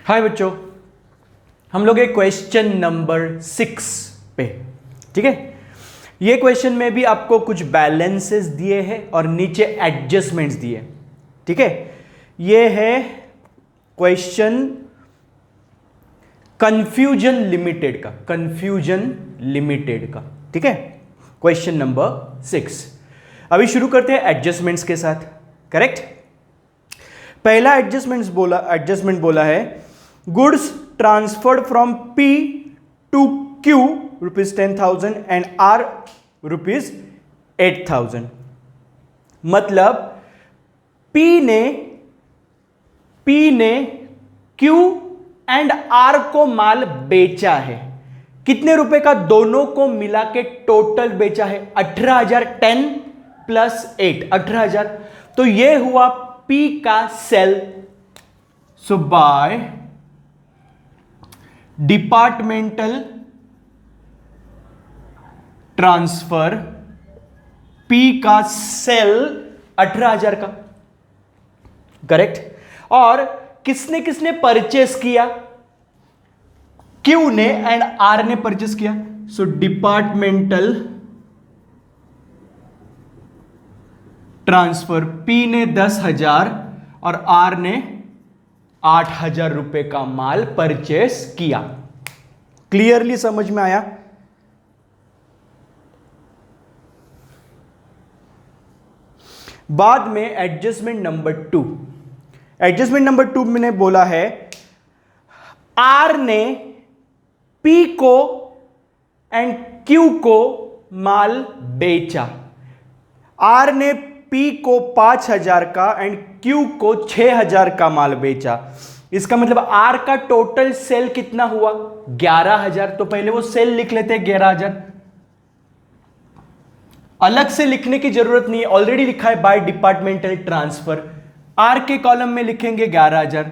हाय बच्चों, हम लोग एक क्वेश्चन नंबर 6 पे, ठीक है। ये क्वेश्चन में भी आपको कुछ बैलेंसेस दिए हैं और नीचे एडजस्टमेंट्स दिए, ठीक है। ये है क्वेश्चन कंफ्यूजन लिमिटेड का, ठीक है। Question number 6। अभी शुरू करते हैं एडजस्टमेंट्स के साथ, करेक्ट। पहला एडजस्टमेंट बोला है goods transferred from P to Q ₹10,000 and R ₹8,000। मतलब P ने Q एंड R को माल बेचा है। कितने रुपए का? दोनों को मिला के टोटल बेचा है 18,000। 10 प्लस 8 18,000। तो ये हुआ P का सेल। सो बाय डिपार्टमेंटल ट्रांसफर P का सेल 18,000 का, करेक्ट। और किसने किसने परचेस किया? Q ने एंड R ने परचेस किया। सो डिपार्टमेंटल ट्रांसफर P ने 10,000 और R ने 8,000 रुपए का माल परचेस किया। क्लियरली समझ में आया? बाद में एडजस्टमेंट नंबर 2 मैंने बोला है R ने P को एंड Q को माल बेचा। R ने P को 5,000 का एंड Q को 6,000 का माल बेचा। इसका मतलब R का टोटल सेल कितना हुआ? 11,000। तो पहले वो सेल लिख लेते हैं 11,000। अलग से लिखने की जरूरत नहीं है, ऑलरेडी लिखा है बाय डिपार्टमेंटल ट्रांसफर। R के कॉलम में लिखेंगे 11,000,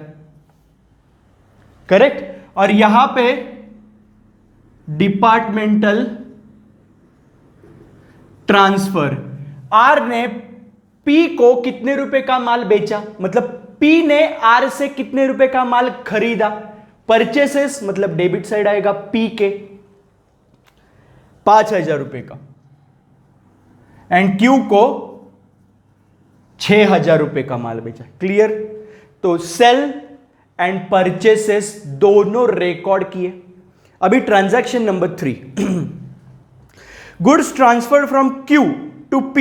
करेक्ट। और यहां पे डिपार्टमेंटल ट्रांसफर R ने P को कितने रुपए का माल बेचा? मतलब P ने R से कितने रुपए का माल खरीदा? परचेसेस, मतलब डेबिट साइड आएगा P के 5,000 रुपए का एंड Q को 6,000 रुपए का माल बेचा। क्लियर? तो सेल एंड परचेसेस दोनों रिकॉर्ड किए। अभी transaction number 3 goods transferred from Q to P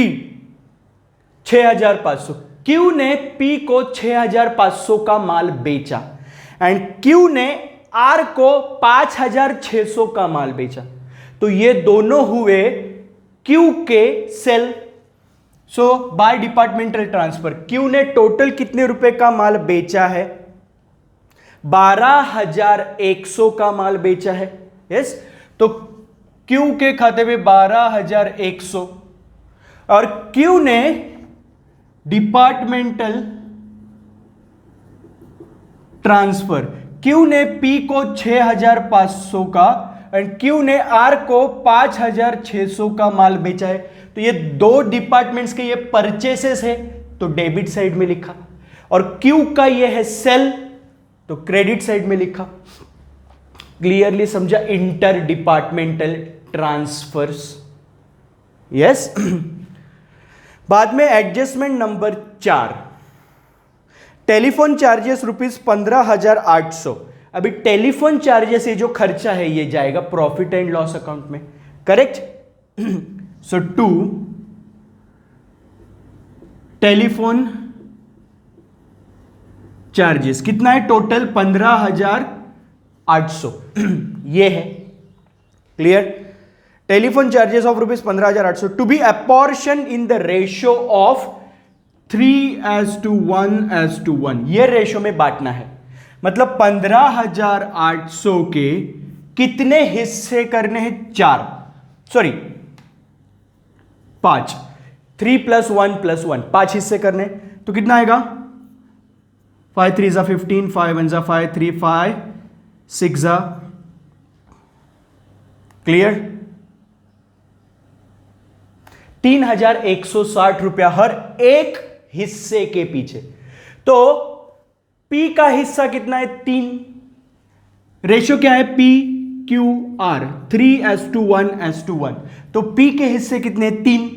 6,500। Q ने P को 6,500 का माल बेचा एंड Q ने R को 5,600 का माल बेचा। तो ये दोनों हुए Q के सेल। सो बाय डिपार्टमेंटल ट्रांसफर Q ने टोटल कितने रुपए का माल बेचा है? 12,100 का माल बेचा है। यस, तो Q के खाते में 12,100 और Q ने डिपार्टमेंटल ट्रांसफर Q ने P को 6,500 का एंड Q ने R को 5,600 का माल बेचा है। तो ये दो डिपार्टमेंट्स के ये परचेसेस है, तो डेबिट साइड में लिखा। और Q का ये है सेल, तो क्रेडिट साइड में लिखा। क्लियरली समझा? Inter departmental transfers. यस। बाद में एडजस्टमेंट नंबर 4 टेलीफोन चार्जेस ₹15,800। अभी टेलीफोन चार्जेस ये जो खर्चा है ये जाएगा प्रॉफिट एंड लॉस अकाउंट में, करेक्ट। सो 2 टेलीफोन चार्जेस कितना है? टोटल 15,800 ये है। Clear? Telephone charges of ₹15,800 to be apportioned in the ratio of 3:1:1। ये रेशियो में बांटना है। मतलब 15,800 के कितने हिस्से करने हैं? 5। 3 + 1 + 1 5 हिस्से करने। तो कितना आएगा? 5 3 = 15, 5 1 = 5, 3 5 6 क्लियर? 3,160 रुपया हर एक हिस्से के पीछे। तो P का हिस्सा कितना है? 3। रेशियो क्या है? P Q R, 3:1:1। तो P के हिस्से कितने? 3।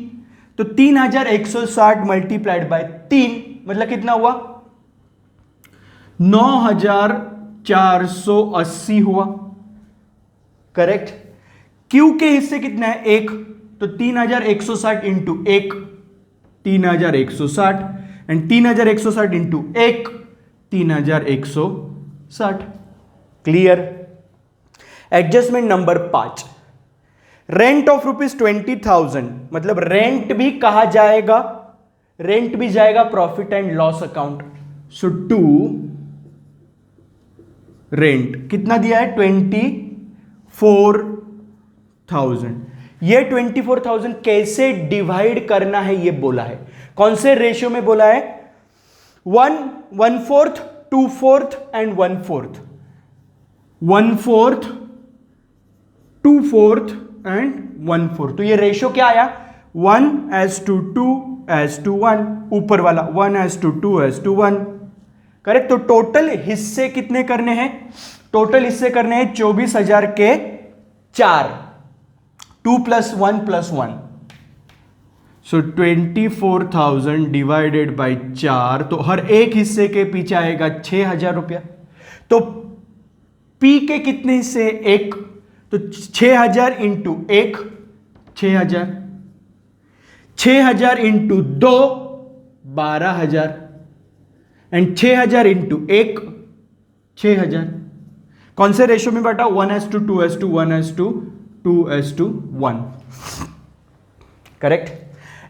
तो 3160 मल्टीप्लाइड बाय 3 मतलब कितना हुआ? 9480 हुआ। करेक्ट। Q के हिस्से कितना है? 1। तो 3160 into 1 3160 and 3160 into 1 3160। Clear. Adjustment number 5, rent of ₹20,000 मतलब रेंट भी कहा जाएगा, रेंट भी जाएगा profit and loss account. So to rent कितना दिया है? 24,000। ये 24,000 कैसे डिवाइड करना है ये बोला है। कौन से रेशियो में बोला है? 1/4, 2/4 एंड 1/4। 1/4, 2/4 एंड 1/4। तो ये रेशियो क्या आया? 1:2:1। ऊपर वाला 1:2:1। करेक्ट। तो टोटल हिस्से कितने करने हैं? टोटल हिस्से करने हैं 24,000 के 4। 2 + 1 + 1। सो 24,000 डिवाइडेड बाई 4। तो हर एक हिस्से के पीछे आएगा 6,000 रुपया। तो P के कितने हिस्से? 1। तो 6,000 इंटू 1 6,000, 6,000 इंटू 2 12,000 एंड 6,000 इंटू 1 6,000। कौन से रेशियो में बांटा? 1:2:1:2:1। करेक्ट।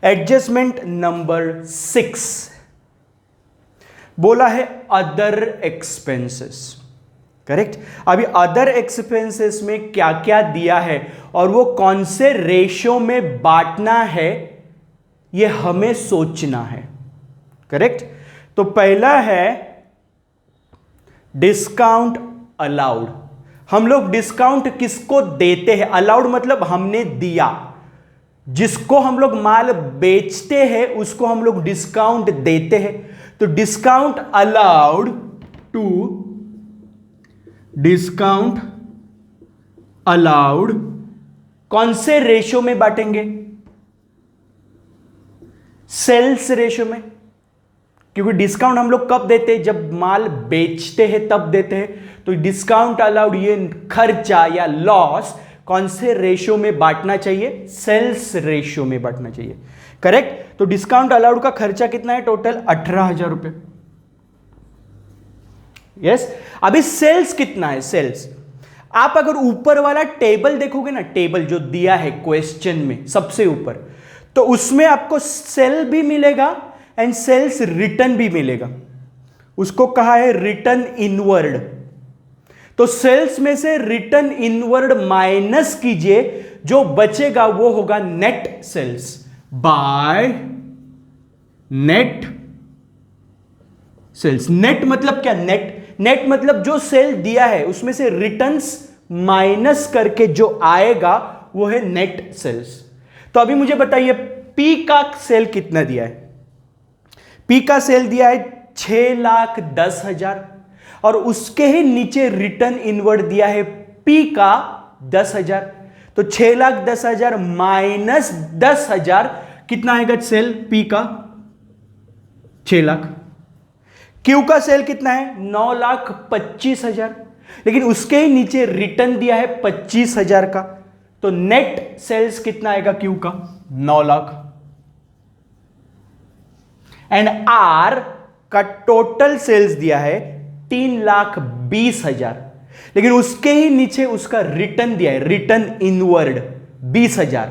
एडजस्टमेंट नंबर 6 बोला है अदर एक्सपेंसेस। करेक्ट। अभी अदर एक्सपेंसेस में क्या क्या दिया है और वो कौन से रेशियो में बांटना है ये हमें सोचना है। करेक्ट। तो पहला है डिस्काउंट अलाउड। हम लोग डिस्काउंट किसको देते हैं? अलाउड मतलब हमने दिया। जिसको हम लोग माल बेचते हैं उसको हम लोग डिस्काउंट देते हैं। तो discount allowed to discount allowed कौन से रेशियो में बांटेंगे? सेल्स रेशियो में। क्योंकि डिस्काउंट हम लोग कब देते हैं? जब माल बेचते हैं तब देते हैं। तो डिस्काउंट अलाउड ये खर्चा या लॉस कौन से रेशियो में बांटना चाहिए? सेल्स रेशियो में बांटना चाहिए। करेक्ट। तो डिस्काउंट अलाउड का खर्चा कितना है? टोटल 18,000 रुपए। यस। अभी सेल्स कितना है? सेल्स आप अगर ऊपर वाला टेबल देखोगे ना, टेबल जो दिया है क्वेश्चन में सबसे ऊपर, तो उसमें आपको सेल भी मिलेगा एंड सेल्स रिटर्न भी मिलेगा। उसको कहा है रिटर्न इनवर्ड। तो सेल्स में से रिटर्न इनवर्ड माइनस कीजिए, जो बचेगा वो होगा net sales by net sales. Net मतलब क्या? नेट मतलब जो सेल दिया है उसमें से रिटर्न्स माइनस करके जो आएगा वो है नेट सेल्स। तो अभी मुझे बताइए P का सेल कितना दिया है? P का सेल दिया है 6,10,000 और उसके ही नीचे रिटर्न इनवर्ड दिया है P का 10,000। तो 6,10,000 माइनस 10,000 कितना आएगा सेल P का? 6 लाख। Q का सेल कितना है? 9,25,000, लेकिन उसके ही नीचे रिटर्न दिया है 25,000 का। तो नेट सेल्स कितना आएगा Q का? 9 लाख। एंड R का टोटल सेल्स दिया है 3,20,000, लेकिन उसके ही नीचे उसका रिटर्न दिया है रिटर्न इनवर्ड 20,000।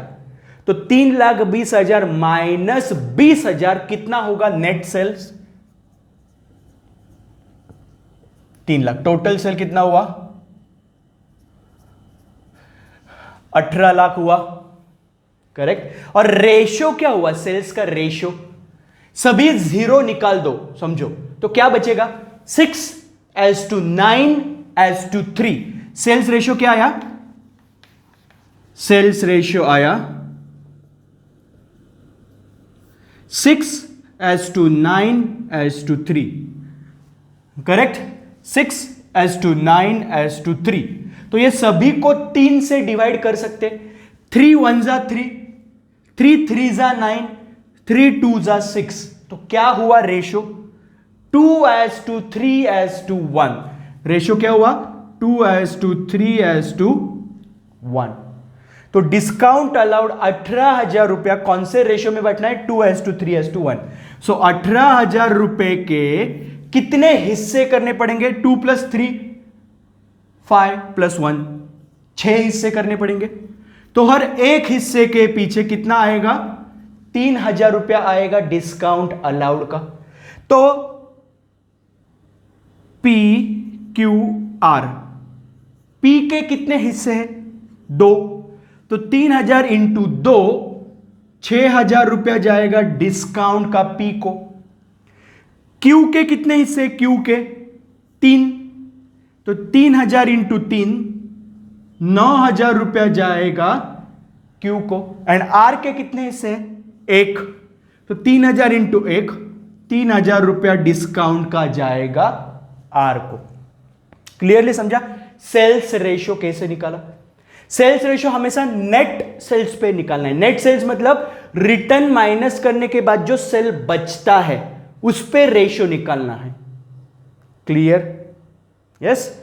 तो 3,20,000 माइनस 20,000 कितना होगा net sales? 3 lakh. Total sale कितना हुआ? 18 लाख हुआ। करेक्ट। और रेशियो क्या हुआ? सेल्स का रेशियो सभी 0 निकाल दो, समझो तो क्या बचेगा? 6:9:3। सेल्स रेशियो क्या आया? सेल्स रेशियो आया 6:9:3। करेक्ट। 6:9:3, तो ये सभी को 3 से डिवाइड कर सकते। 3 1 जा 3, 3 3 जा 9, 3 2 जा 6, तो क्या हुआ रेशो? 2:3:1। रेशो क्या हुआ? 2:3:1। तो डिस्काउंट अलाउड 18,000 रुपया कौन से रेशो में बैठना है? 2:3:1। सो 18,000 रुपए के कितने हिस्से करने पड़ेंगे? 2 + 3 5 + 1 6 हिस्से करने पड़ेंगे। तो हर एक हिस्से के पीछे कितना आएगा? 3,000 रुपया आएगा डिस्काउंट अलाउड का। तो PQR, P के कितने हिस्से हैं? 2, तो 3,000 इंटू 2 6,000 रुपया जाएगा डिस्काउंट का P को। Q के कितने हिस्से? Q के 3, तो 3,000 इंटू 3 9,000 रुपया जाएगा Q को। एंड R के कितने हिस्से हैं? 1, तो 3,000 इंटू 1 3,000 रुपया डिस्काउंट का जाएगा R को। क्लियरली समझा? सेल्स रेशो कैसे निकाला? सेल्स रेशो हमेशा नेट सेल्स पे निकालना है। नेट सेल्स मतलब रिटर्न माइनस करने के बाद जो सेल बचता है उस पे रेशो निकालना है। क्लियर? यस।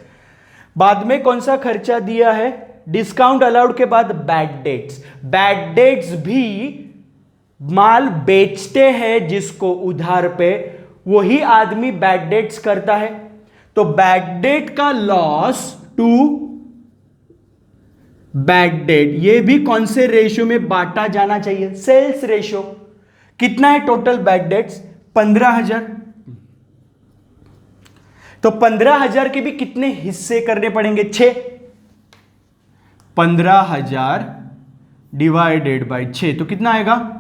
बाद में कौन सा खर्चा दिया है? डिस्काउंट अलाउड के बाद बैड डेट्स। बैड डेट्स भी माल बेचते हैं जिसको उधार पे, वही आदमी बैड डेट्स करता है। तो बैड डेट का लॉस टू बैड डेट, ये भी कौन से रेशियो में बांटा जाना चाहिए? Sales ratio. कितना है टोटल बैड डेट्स? 15,000। तो 15,000 के भी कितने हिस्से करने पड़ेंगे? 6। 15,000 डिवाइडेड बाय 6, तो कितना आएगा?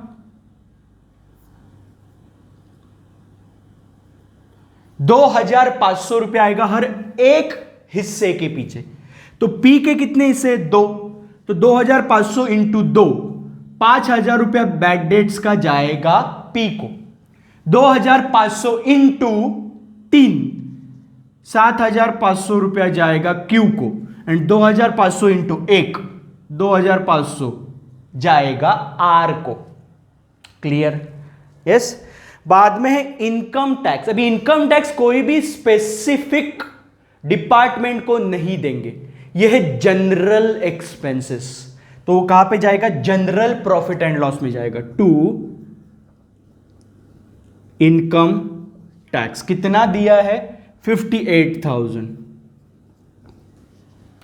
2,500 रुपया आएगा हर एक हिस्से के पीछे। तो P के कितने हिस्से? 2, तो 2,500 इंटू 2 5,000 रुपया बैड डेट्स का जाएगा P को। 2,500 इंटू 3 7,500 रुपया जाएगा Q को। एंड 2,500 इंटू 1 2,500 जाएगा R को। क्लियर? यस। बाद में है इनकम टैक्स। अभी इनकम टैक्स कोई भी स्पेसिफिक डिपार्टमेंट को नहीं देंगे, यह है जनरल एक्सपेंसेस। तो वो कहां पे जाएगा? जनरल प्रॉफिट एंड लॉस में जाएगा। टू इनकम टैक्स कितना दिया है? 58,000।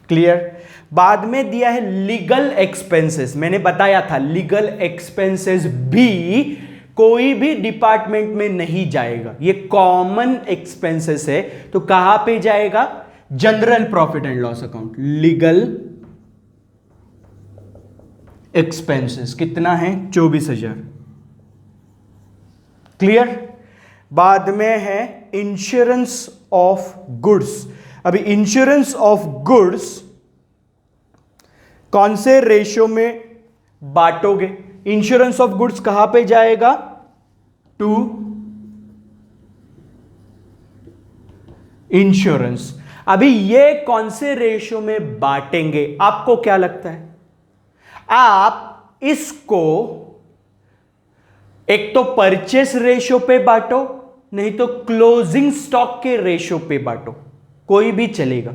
क्लियर? बाद में दिया है लीगल एक्सपेंसेस। मैंने बताया था लीगल एक्सपेंसेस भी कोई भी डिपार्टमेंट में नहीं जाएगा, ये कॉमन एक्सपेंसेस है। तो कहां पे जाएगा? General profit and loss account. Legal expenses कितना है? 24,000। क्लियर? बाद में है इंश्योरेंस ऑफ गुड्स। अभी इंश्योरेंस ऑफ गुड्स कौन से रेशियो में बांटोगे? इंश्योरेंस ऑफ गुड्स कहां पे जाएगा? To insurance. अभी ये कौन से रेशियो में बांटेंगे? आपको क्या लगता है? आप इसको एक तो परचेस रेशियो पे बांटो, नहीं तो क्लोजिंग स्टॉक के रेशियो पे बांटो, कोई भी चलेगा।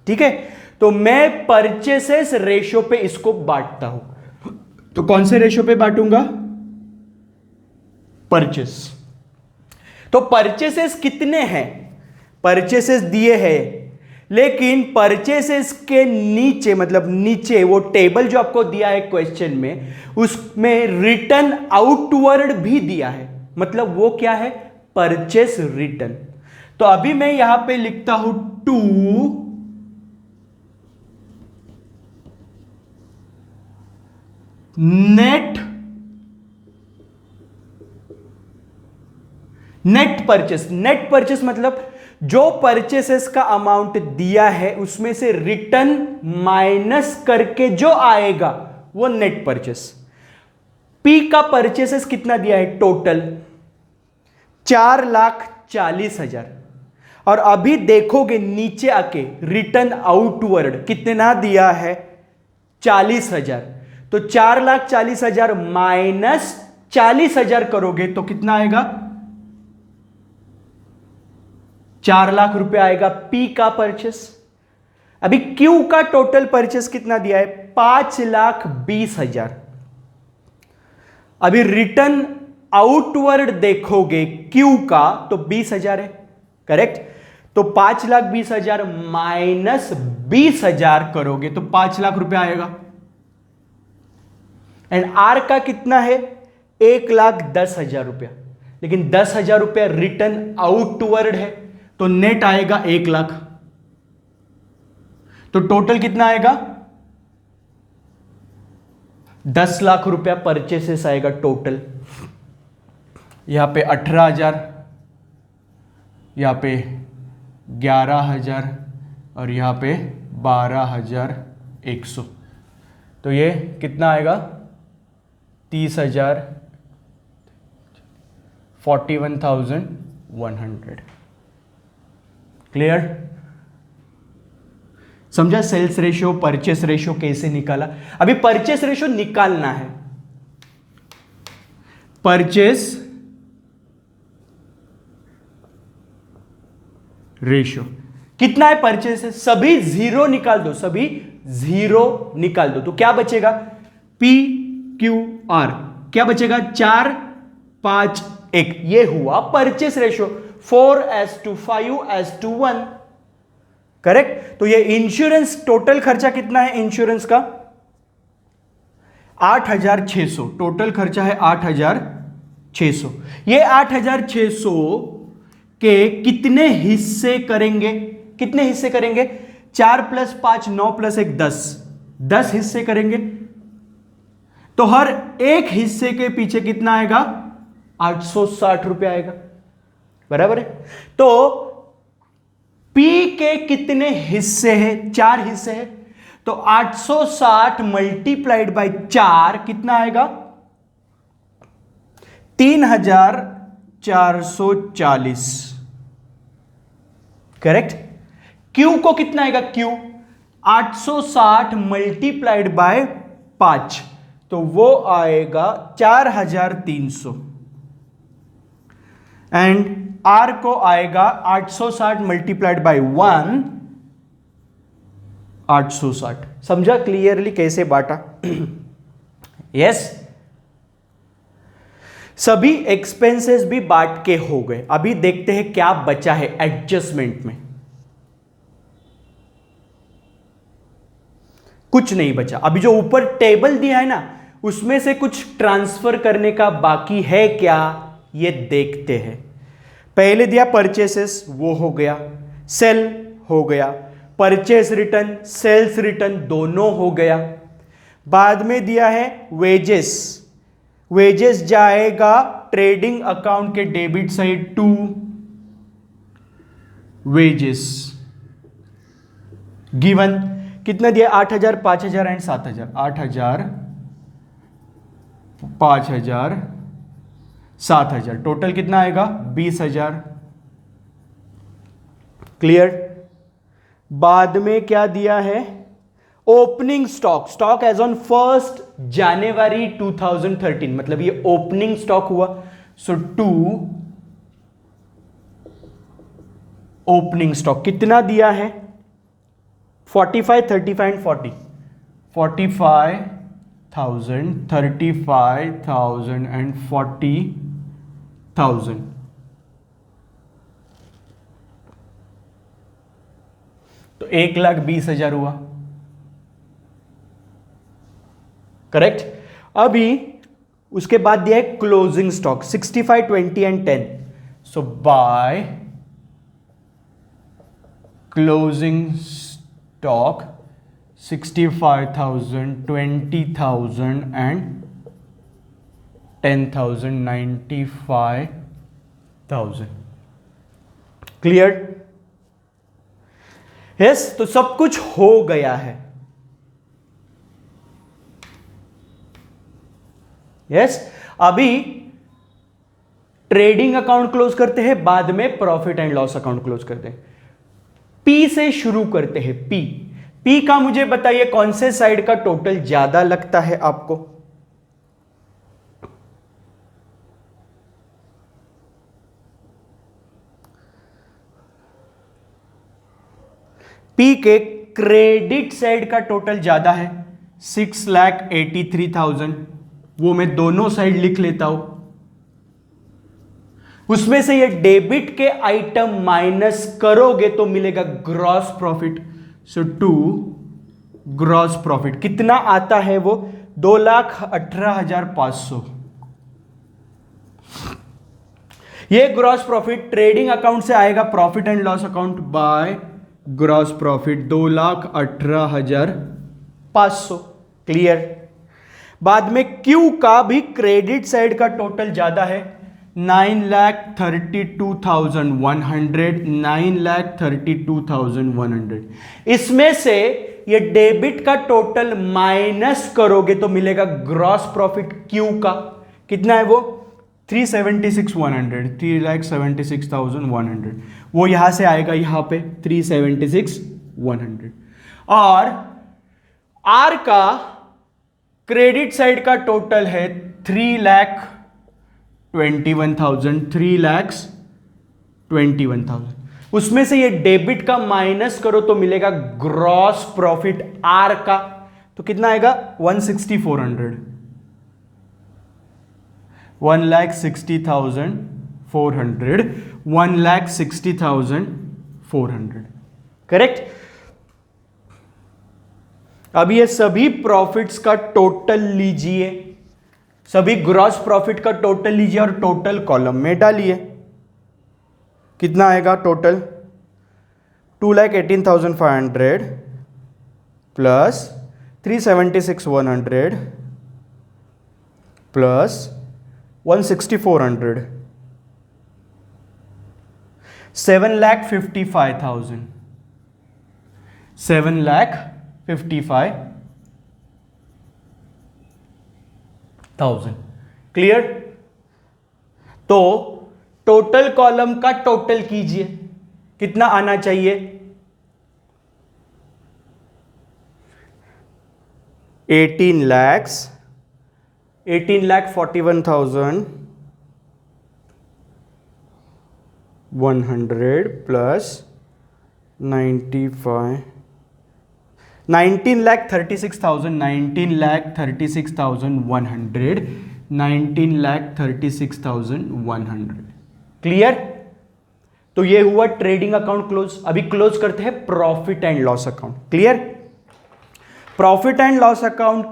ठीक है? तो मैं परचेसेस रेशियो पे इसको बांटता हूं। तो कौन से रेशियो पे बांटूंगा? परचेस। तो परचेसेस कितने हैं? परचेसेस दिए हैं, लेकिन परचेसेस के नीचे मतलब नीचे वो टेबल जो आपको दिया है क्वेश्चन में, उसमें रिटर्न आउटवर्ड भी दिया है। मतलब वो क्या है? Purchase return. तो अभी मैं यहां पे लिखता हूं to net purchase. Net purchase मतलब जो परचेसेस का अमाउंट दिया है उसमें से रिटर्न माइनस करके जो आएगा वो नेट परचेस। पी का परचेसेस कितना दिया है? टोटल 4,40,000। और अभी देखोगे नीचे आके रिटर्न आउटवर्ड कितना दिया है, 40,000। तो 4,40,000 माइनस 40,000 करोगे तो कितना आएगा, 4 लाख रुपए आएगा पी का परचेस। अभी क्यू का टोटल परचेस कितना दिया है, 5,20,000। अभी रिटर्न आउटवर्ड देखोगे क्यू का तो 20,000 है, करेक्ट। तो 5,20,000 माइनस 20,000 करोगे तो 5 लाख रुपए आएगा। एंड आर का कितना है, 1,10,000 रुपया, लेकिन 10,000 रुपया रिटर्न आउटवर्ड है तो नेट आएगा 1 लाख। तो टोटल कितना आएगा, 10 लाख रुपया परचेसेस आएगा टोटल। यहां पे 18,000, यहां पे 11,000 और यहां पे 12,100। तो ये कितना आएगा, 30,000, 41,100। क्लियर, समझा सेल्स रेशियो परचेस रेशियो कैसे निकाला। अभी परचेस रेशियो निकालना है। परचेस रेशियो कितना है, परचेस है, सभी जीरो निकाल दो, सभी जीरो निकाल दो तो क्या बचेगा, पी क्यू आर क्या बचेगा, 4, 5, 1। ये हुआ परचेस रेशियो, 4:5:1, करेक्ट। तो ये इंश्योरेंस टोटल खर्चा कितना है, इंश्योरेंस का 8,600, टोटल खर्चा है 8,600। ये 8,600 के कितने हिस्से करेंगे, कितने हिस्से करेंगे, 4 + 5 9 + 1 10 हिस्से करेंगे। तो हर एक हिस्से के पीछे कितना आएगा, 860 रुपया आएगा, बराबर है। तो P के कितने हिस्से हैं, 4 हिस्से हैं, तो 860 मल्टीप्लाइड बाय 4 कितना आएगा, 3,440, करेक्ट। Q को कितना आएगा, Q 860 मल्टीप्लाइड बाय 5 तो वो आएगा 4,300। एंड R को आएगा 860 मल्टीप्लाइड बाय 1 860। समझा क्लियरली कैसे बांटा, यस। सभी एक्सपेंसेस भी बांट के हो गए। अभी देखते हैं क्या बचा है एडजस्टमेंट में। कुछ नहीं बचा। अभी जो ऊपर टेबल दिया है ना, उसमें से कुछ ट्रांसफर करने का बाकी है क्या, ये देखते हैं। पहले दिया परचेसेस, वो हो गया, सेल हो गया, परचेस रिटर्न सेल्स रिटर्न दोनों हो गया। बाद में दिया है वेजेस, वेजेस जाएगा ट्रेडिंग अकाउंट के debit side to wages. Given कितना दिया, 8,000, 5,000 एंड 7,000। 8,000, 5,000, 7,000, टोटल कितना आएगा, 20,000। क्लियर। बाद में क्या दिया है, opening stock, stock as on 1 January 2013, मतलब ये ओपनिंग स्टॉक हुआ। सो 2 ओपनिंग स्टॉक कितना दिया है, 45, 35 एंड 40, 45,000, 35,000 एंड 40,000। तो 1,20,000 हुआ, करेक्ट। अभी उसके बाद दिया है closing stock 65, 20 and 10। So by closing stock 65,000, 20,000 and 10,000, 95,000। Clear, yes. तो सब कुछ हो गया है, यस। अभी ट्रेडिंग अकाउंट क्लोज करते हैं, बाद में profit and loss account close करते हैं। पी से शुरू करते हैं। पी का मुझे बताइए कौन से साइड का टोटल ज्यादा लगता है आपको? पी के क्रेडिट साइड का टोटल ज्यादा है 6,83,000। वो मैं दोनों साइड लिख लेता हूं। उसमें से ये डेबिट के आइटम माइनस करोगे तो मिलेगा gross profit. So to gross profit कितना आता है? वो 2,18,500। ये ग्रॉस प्रॉफिट ट्रेडिंग अकाउंट से आएगा profit and loss account by gross profit 2,18,500। Clear? बाद में क्यू का भी क्रेडिट साइड का टोटल ज्यादा है 9,32,100। 9,32,100। इसमें से ये डेबिट का टोटल माइनस करोगे तो मिलेगा ग्रॉस प्रॉफिट क्यू का। कितना है वो? 376,100। 3,76,100। वो यहां से आएगा यहां पे 376,100। और आर का क्रेडिट साइड का टोटल है 3,21,000। 3,21,000। उसमें से ये डेबिट का माइनस करो तो मिलेगा ग्रॉस प्रॉफिट आर का। तो कितना आएगा? 1,60,400। 1,60,400। 1,60,400। करेक्ट? अब ये सभी प्रॉफिट्स का टोटल लीजिए, सभी ग्रॉस प्रॉफिट का टोटल लीजिए और टोटल कॉलम में डालिए। कितना आएगा टोटल? 2,18,500 plus 376,100 plus 1,60,400 7,55,000। 7,55,000। क्लियर? तो टोटल कॉलम का टोटल कीजिए, कितना आना चाहिए? 18,41,100 प्लस 19,36,000। 19,36,100। 19,36,100। क्लियर? तो ये हुआ ट्रेडिंग अकाउंट क्लोज। अभी क्लोज करते हैं profit and loss account. Clear? Profit and loss account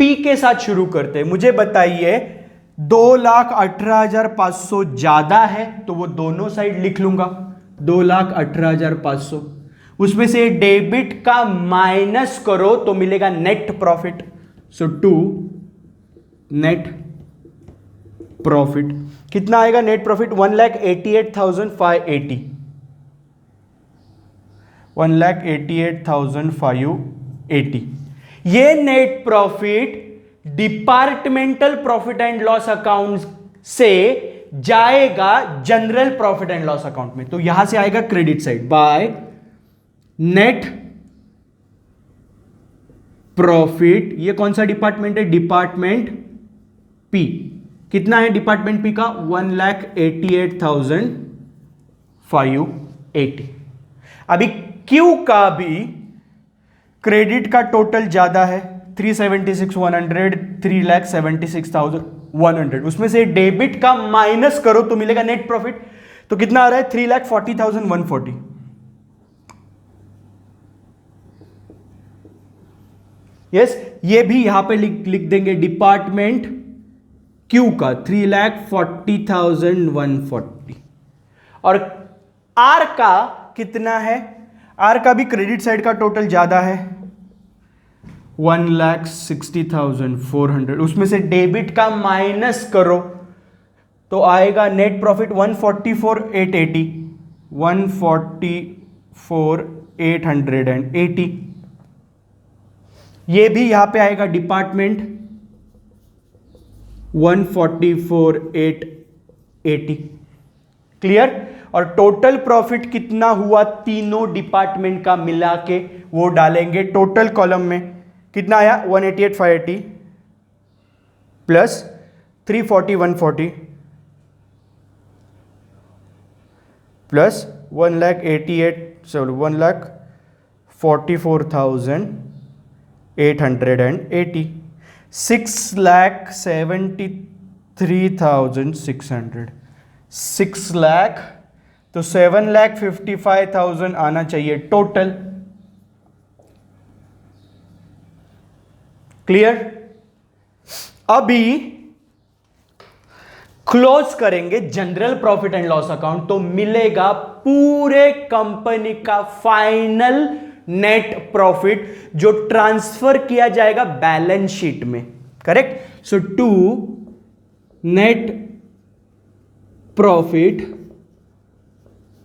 P के साथ शुरू करते हैं। मुझे बताइए 2,18,500 ज्यादा है तो वो दोनों साइड लिख लूंगा 2,18,500। उसमें से डेबिट का माइनस करो तो मिलेगा net profit. So to net profit कितना आएगा? Net profit 1,88,580। 1,88,580। ये net profit departmental profit and loss account से जाएगा general profit and loss account में। तो यहां से आएगा credit side by net profit. ये कौन सा डिपार्टमेंट है? Department P. कितना है डिपार्टमेंट पी का? 1,88,580। अभी क्यू का भी क्रेडिट का टोटल ज्यादा है 376,100। 3,76,100। उसमें से डेबिट का माइनस करो तो मिलेगा नेट प्रॉफिट। तो कितना आ रहा है? 3,40,140। यस, ये भी यहां पे लिख देंगे डिपार्टमेंट क्यू का 3,40,140। और आर का कितना है? आर का भी क्रेडिट साइड का टोटल ज्यादा है 1,60,400। उसमें से डेबिट का माइनस करो तो आएगा नेट प्रॉफिट 144,880। 144,880। ये भी यहां पे आएगा डिपार्टमेंट 144,880। क्लियर? और टोटल प्रॉफिट कितना हुआ तीनों डिपार्टमेंट का मिला के वो डालेंगे टोटल कॉलम में। कितना आया? 188,580 प्लस 340,140 प्लस 1,44,880 6,73,600 6 लाख, तो 7,55,000 आना चाहिए टोटल। क्लियर? अभी क्लोज करेंगे general profit and loss account, तो मिलेगा पूरे कंपनी का फाइनल नेट प्रॉफिट जो ट्रांसफर किया जाएगा बैलेंस शीट में। Correct? So to net profit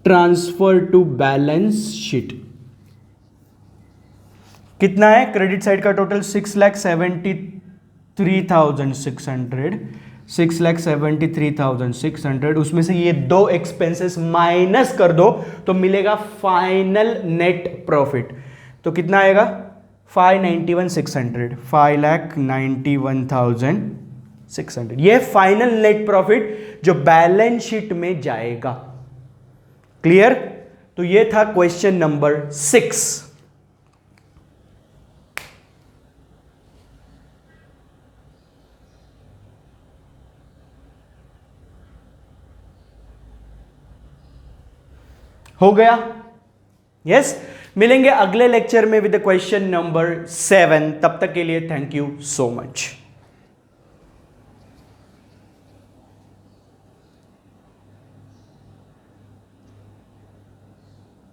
transfer to balance sheet कितना है? क्रेडिट साइड का टोटल 6,73,600 उसमें से ये दो एक्सपेंसेस माइनस कर दो तो मिलेगा फाइनल नेट प्रॉफिट। तो कितना आएगा? 591,600 5,91,600 ये फाइनल नेट प्रॉफिट जो बैलेंस शीट में जाएगा। क्लियर? तो ये था क्वेश्चन नंबर 6। हो गया? यस। मिलेंगे अगले लेक्चर में विद क्वेश्चन नंबर 7। तब तक के लिए थैंक यू सो मच।